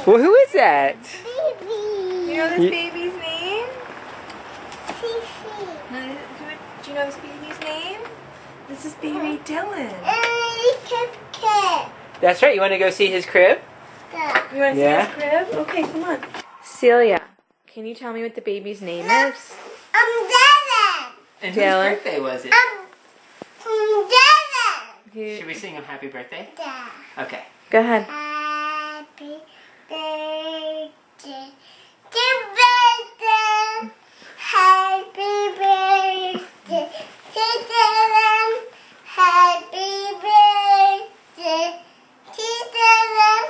Well, who is that? You know this baby's name? Do you know this baby's name? This is baby Dylan. That's right. You want to go see his crib? You want to see his crib? Okay, come on. Celia, can you tell me what the baby's name is? Dylan. And Dylan. whose birthday was it? Dylan. Should we sing him happy birthday? Yeah. Okay. Go ahead. Happy birthday to Dylan. Happy birthday to Dylan. Happy birthday to Dylan.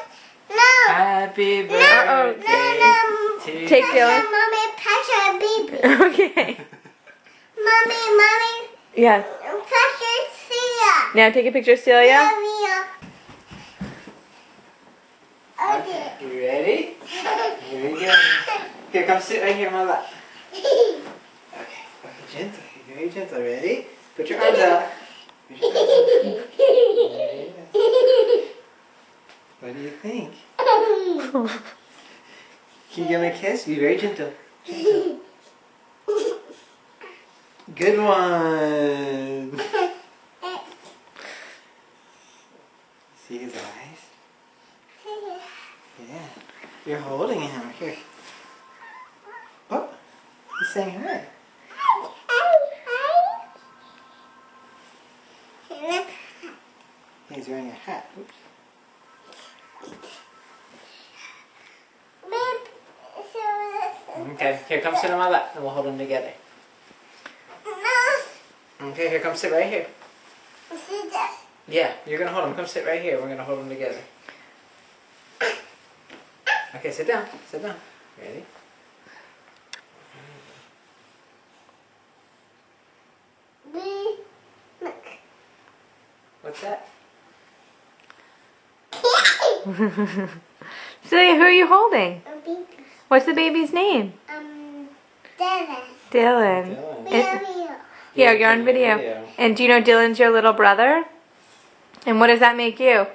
No. Happy birthday No. to Take Pasha, Dylan. Mommy, Pasha, baby. Okay. Mommy, Yes. Pasha, Sia. Now take a picture of Celia. Love you. Okay. You ready? Here we go. Here, come sit right here on my lap. Okay, gentle. You're very gentle. Ready? Put your arms out. Put your arms out. There you go. What do you think? Can you give me a kiss? Be very gentle. Gentle. Good one. See his eyes? Yeah. You're holding him. Here. Oh, he's saying hi. He's wearing a hat. Oops. Okay, here, come sit on my lap and we'll hold them together. Okay, here, come sit right here. Yeah, you're gonna hold them. Come sit right here. We're gonna hold them together. Okay, sit down. Sit down. Ready? What's that? Celia, who are you holding? What's the baby's name? Dylan. Dylan. Dylan. Yeah, you're on video. And do you know Dylan's your little brother? And what does that make you?